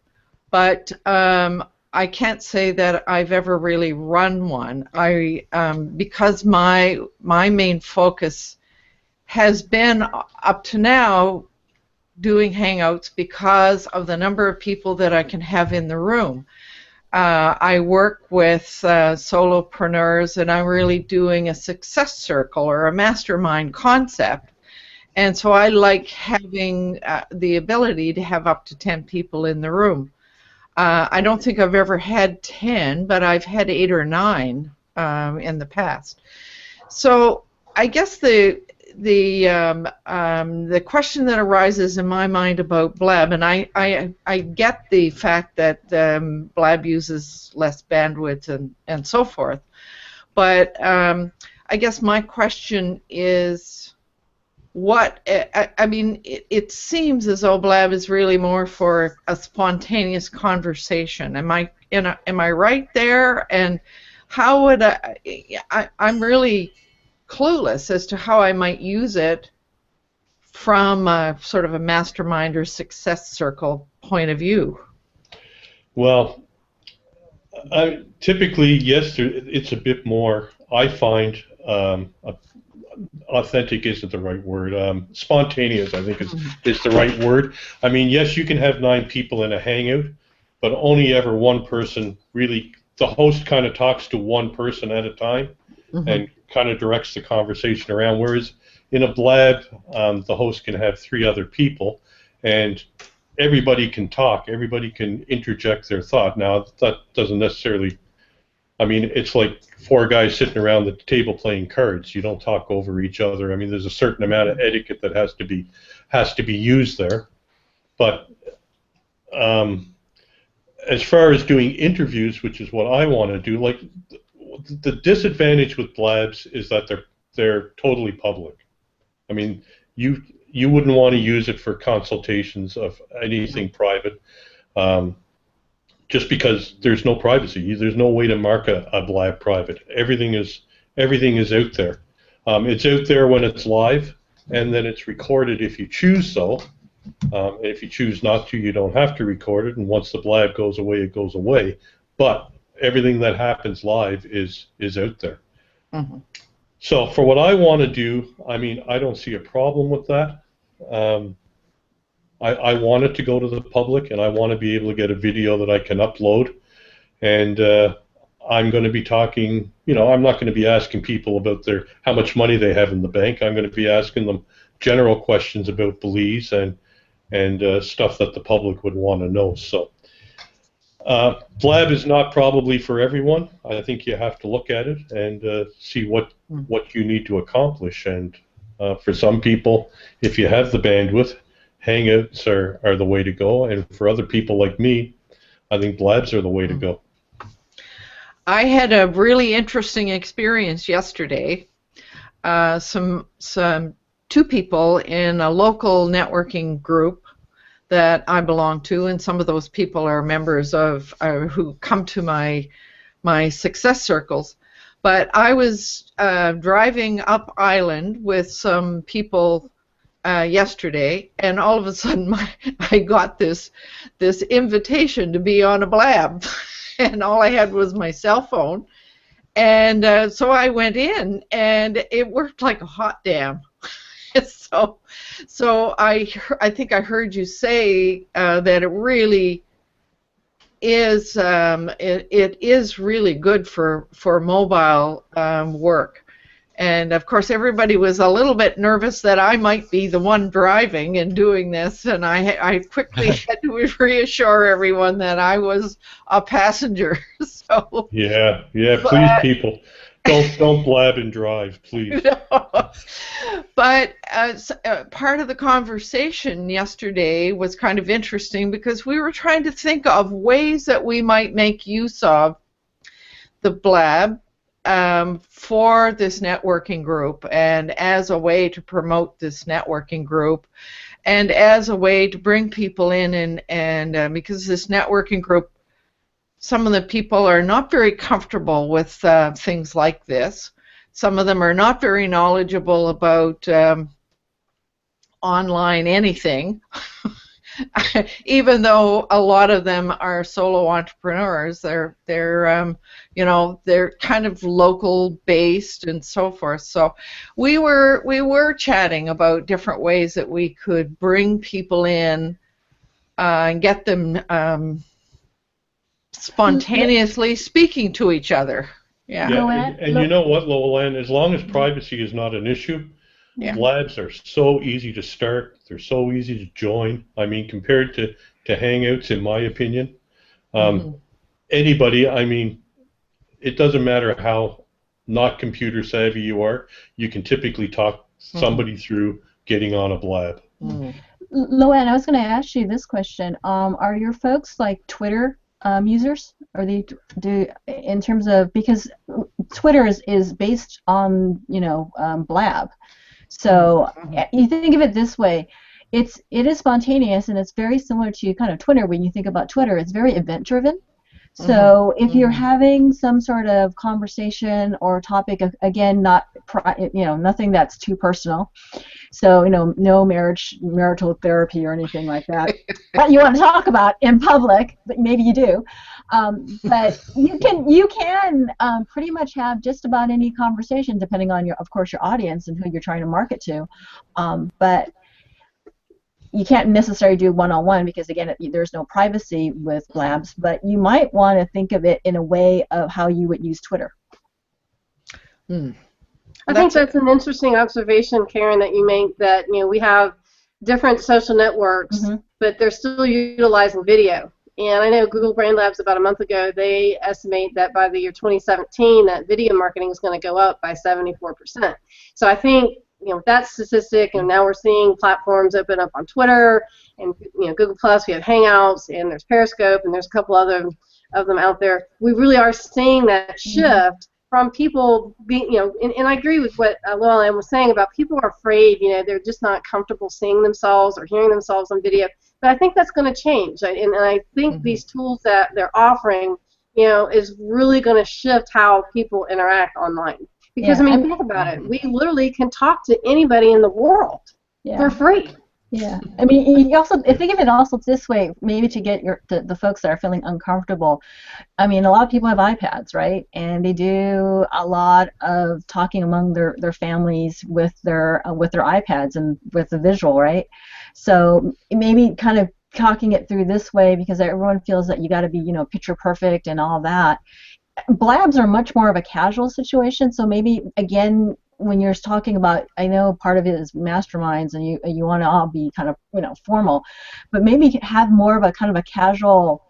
but I can't say that I've ever really run one. Because my main focus has been up to now doing Hangouts because of the number of people that I can have in the room. I work with solopreneurs, and I'm really doing a success circle or a mastermind concept. And so I like having the ability to have up to 10 people in the room. I don't think I've ever had 10, but I've had 8 or 9 in the past. So I guess the question that arises in my mind about Blab, and I get the fact that Blab uses less bandwidth and so forth, but I guess my question is, I mean, it seems as though Blab is really more for a spontaneous conversation. Am I right there? And how would I'm really clueless as to how I might use it from a sort of a mastermind or success circle point of view. Well, typically, yes, it's a bit more, I find, authentic isn't the right word, spontaneous, I think is the right word. I mean, yes, you can have 9 people in a Hangout, but only ever one person really, the host kind of talks to one person at a time and kind of directs the conversation around, whereas in a Blab, the host can have 3 other people, and everybody can talk, everybody can interject their thought. Now, that doesn't necessarily I mean, it's like four guys sitting around the table playing cards. You don't talk over each other. I mean, there's a certain amount of etiquette that has to be used there. But as far as doing interviews, which is what I want to do, like the disadvantage with Blabs is that they're totally public. I mean, you wouldn't want to use it for consultations of anything private, just because there's no privacy. There's no way to mark a Blab private. Everything is out there. It's out there when it's live, and then it's recorded if you choose so. And if you choose not to, you don't have to record it. And once the Blab goes away, it goes away. But everything that happens live is out there. Mm-hmm. So for what I want to do, I mean, I don't see a problem with that. I want it to go to the public, and I want to be able to get a video that I can upload. And I'm going to be talking, I'm not going to be asking people about how much money they have in the bank. I'm going to be asking them general questions about Belize and stuff that the public would want to know. So Blab is not probably for everyone. I think you have to look at it and see what you need to accomplish. And for some people, if you have the bandwidth, Hangouts are the way to go. And for other people like me, I think Blabs are the way to go. I had a really interesting experience yesterday. Two people in a local networking group that I belong to, and some of those people are members of who come to my success circles. But I was driving up island with some people yesterday, and all of a sudden I got this invitation to be on a Blab, and all I had was my cell phone, and so I went in, and it worked like a hot damn. So I think I heard you say that it really is it is really good for mobile work. And of course everybody was a little bit nervous that I might be the one driving and doing this, and I quickly had to reassure everyone that I was a passenger. So yeah, please, people, don't blab and drive, please. No. But part of the conversation yesterday was kind of interesting because we were trying to think of ways that we might make use of the Blab for this networking group, and as a way to promote this networking group, and as a way to bring people in, and because this networking group, some of the people are not very comfortable with things like this. Some of them are not very knowledgeable about online anything, even though a lot of them are solo entrepreneurs. They're kind of local based and so forth. So we were chatting about different ways that we could bring people in and get them spontaneously speaking to each other. Yeah, and you know what, Lola, as long as privacy is not an issue, Blabs are so easy to start. They're so easy to join. I mean, compared to Hangouts, in my opinion, anybody, I mean, it doesn't matter how not computer savvy you are, you can typically talk somebody through getting on a Blab. Loanne, I was going to ask you this question. Are your folks like Twitter users? Or they do in terms of, because Twitter is based on Blab, so you think of it this way, it is spontaneous and it's very similar to kind of Twitter. When you think about Twitter, it's very event driven. So if you're having some sort of conversation or topic, again, nothing that's too personal. So no marital therapy or anything like that that you want to talk about in public, but maybe you do. But you can pretty much have just about any conversation, depending on your audience and who you're trying to market to. But you can't necessarily do one-on-one because, again, there's no privacy with Blabs, but you might want to think of it in a way of how you would use Twitter. I think that's an interesting observation, Karen, that you make, that we have different social networks, but they're still utilizing video. And I know Google Brand Labs about a month ago, they estimate that by the year 2017, that video marketing is going to go up by 74%. So I think, that statistic, and now we're seeing platforms open up on Twitter and, Google Plus. We have Hangouts, and there's Periscope, and there's a couple other of them out there. We really are seeing that shift from people being, and I agree with what Llewellyn was saying about people are afraid, they're just not comfortable seeing themselves or hearing themselves on video. But I think that's going to change, and I think these tools that they're offering, is really going to shift how people interact online. Because, think about it. We literally can talk to anybody in the world for free. Yeah, you also think of it also this way, maybe to get the folks that are feeling uncomfortable. A lot of people have iPads, right? And they do a lot of talking among their families with their iPads and with the visual, right? So maybe kind of talking it through this way, because everyone feels that you got to be, picture perfect and all that. Blabs are much more of a casual situation, so maybe again, when you're talking about, I know part of it is masterminds and you want to all be kind of formal, but maybe have more of a kind of a casual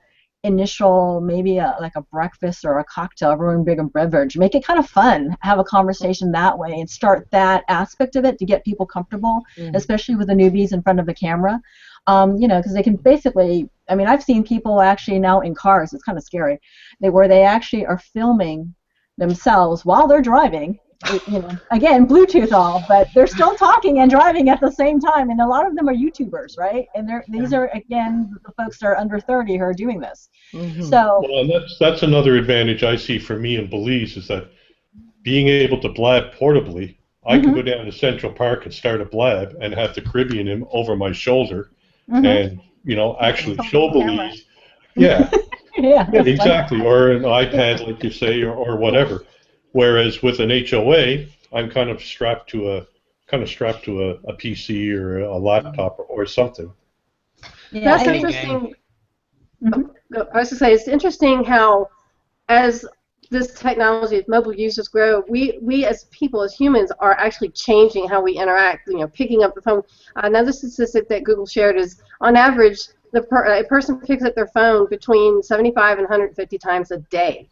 initial, maybe like a breakfast or a cocktail, everyone bring a beverage, make it kind of fun, have a conversation that way, and start that aspect of it to get people comfortable, especially with the newbies in front of the camera. Because they can basically, I've seen people actually now in cars, it's kind of scary, where they actually are filming themselves while they're driving, again, Bluetooth all, but they're still talking and driving at the same time, and a lot of them are YouTubers, right? And these are, again, the folks that are under 30 who are doing this. So, well, and that's another advantage I see for me in Belize, is that being able to blab portably, I can go down to Central Park and start a blab and have the Caribbean over my shoulder, and actually show Belize. Yeah. yeah, exactly, or an iPad, like you say, or whatever. Whereas with an H.O.A, I'm kind of strapped to a PC or a laptop or something. Yeah, that's interesting. I was going to say, it's interesting how, as this technology, mobile users grow, we as people, as humans, are actually changing how we interact. Picking up the phone. Another statistic that Google shared is, on average, a person picks up their phone between 75 and 150 times a day.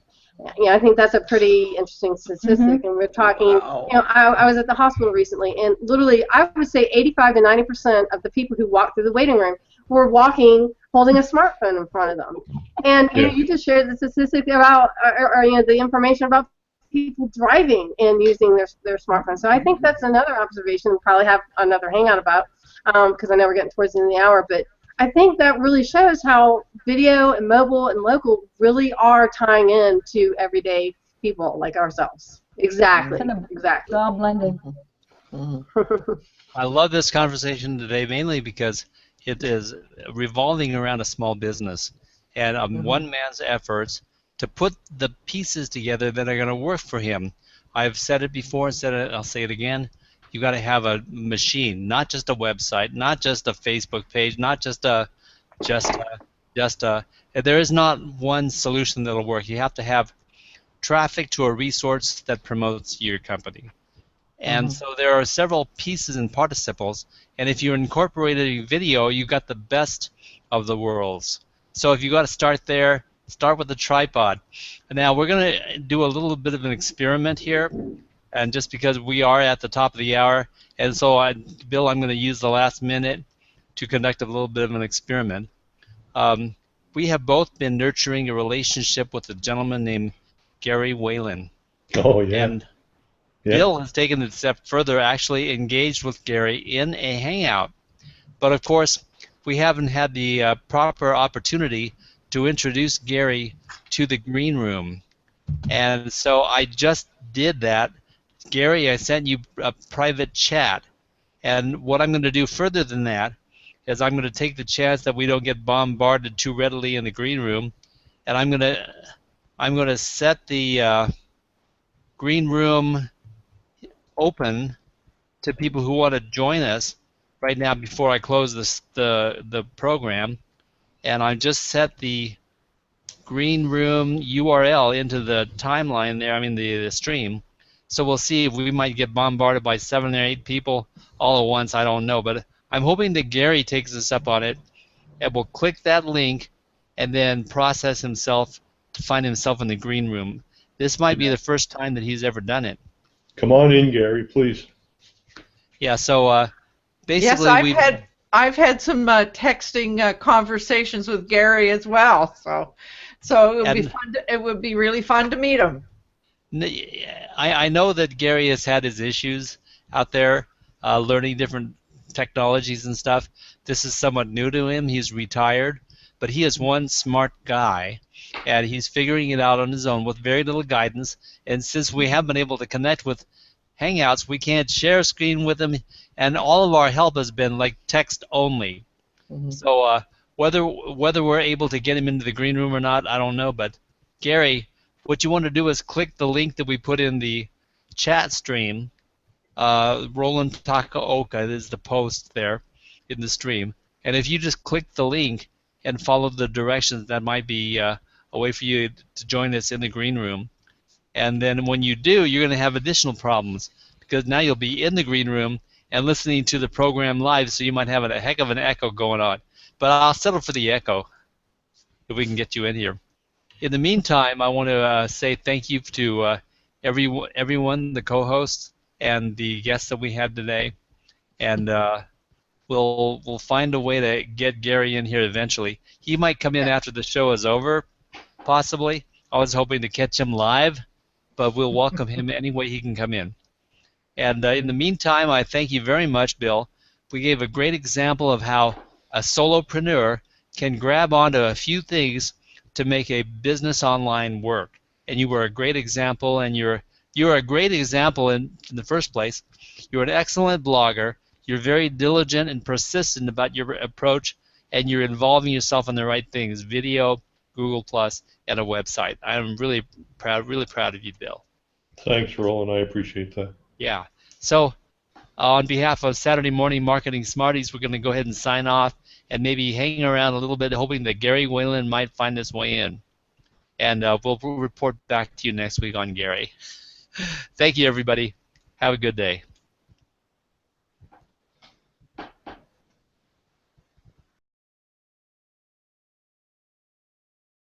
I think that's a pretty interesting statistic. And we're talking, I was at the hospital recently, and literally, I would say 85 to 90% of the people who walked through the waiting room were walking, holding a smartphone in front of them. And you just shared the statistic about, or the information about people driving and using their smartphone. So I think that's another observation we'll probably have another hangout about, because I know we're getting towards the end of the hour, but I think that really shows how video and mobile and local really are tying in to everyday people like ourselves. Exactly. It's all blended. I love this conversation today, mainly because it is revolving around a small business and one man's efforts to put the pieces together that are going to work for him. I've said it before, I'll say it again. You got to have a machine, not just a website, not just a Facebook page, not just a there is not one solution that'll work. You have to have traffic to a resource that promotes your company. And so there are several pieces and participles, and if you incorporate a video, you got the best of the worlds. So if you got to start there, start with the tripod. Now we're going to do a little bit of an experiment here. And just because we are at the top of the hour, and so Bill, I'm going to use the last minute to conduct a little bit of an experiment. We have both been nurturing a relationship with a gentleman named Gary Whalen. Oh, yeah. And Bill has taken it a step further, actually engaged with Gary in a hangout. But of course, we haven't had the proper opportunity to introduce Gary to the Green Room. And so I just did that. Gary, I sent you a private chat, and what I'm going to do further than that is I'm going to take the chance that we don't get bombarded too readily in the Green Room, and I'm going to set the Green Room open to people who want to join us right now before I close the program, and I just set the Green Room URL into the timeline there, the stream. So we'll see if we might get bombarded by 7 or 8 people all at once. I don't know, but I'm hoping that Gary takes us up on it, and we'll click that link, and then process himself to find himself in the green room. This might be the first time that he's ever done it. Come on in, Gary, please. Yeah, so Yes, basically I've had some texting conversations with Gary as well. So it would be really fun to meet him. I know that Gary has had his issues out there learning different technologies and stuff. This is somewhat new to him. He's retired, but he is one smart guy, and he's figuring it out on his own with very little guidance. And since we haven't been able to connect with Hangouts, we can't share a screen with him, and all of our help has been like text only. Mm-hmm. So whether we're able to get him into the green room or not, I don't know. But Gary, what you want to do is click the link that we put in the chat stream. Roland Takaoka is the post there in the stream, and if you just click the link and follow the directions, that might be a way for you to join us in the green room. And then when you do, you're going to have additional problems, because now you'll be in the green room and listening to the program live, so you might have a heck of an echo going on. But I'll settle for the echo if we can get you in here. In the meantime, I want to say thank you to everyone, the co-hosts and the guests that we had today, and we'll find a way to get Gary in here eventually. He might come in after the show is over, possibly. I was hoping to catch him live, but we'll welcome him any way he can come in. And in the meantime, I thank you very much, Bill. We gave a great example of how a solopreneur can grab onto a few things to make a business online work. And you were a great example, and you're a great example in the first place. You're an excellent blogger. You're very diligent and persistent about your approach, and you're involving yourself in the right things: video, Google+, and a website. I'm really proud of you, Bill. Thanks, Roland. I appreciate that. Yeah. So on behalf of Saturday Morning Marketing Smarties, we're going to go ahead and sign off and maybe hang around a little bit, hoping that Gary Whalen might find his way in. And we'll report back to you next week on Gary. Thank you, everybody. Have a good day.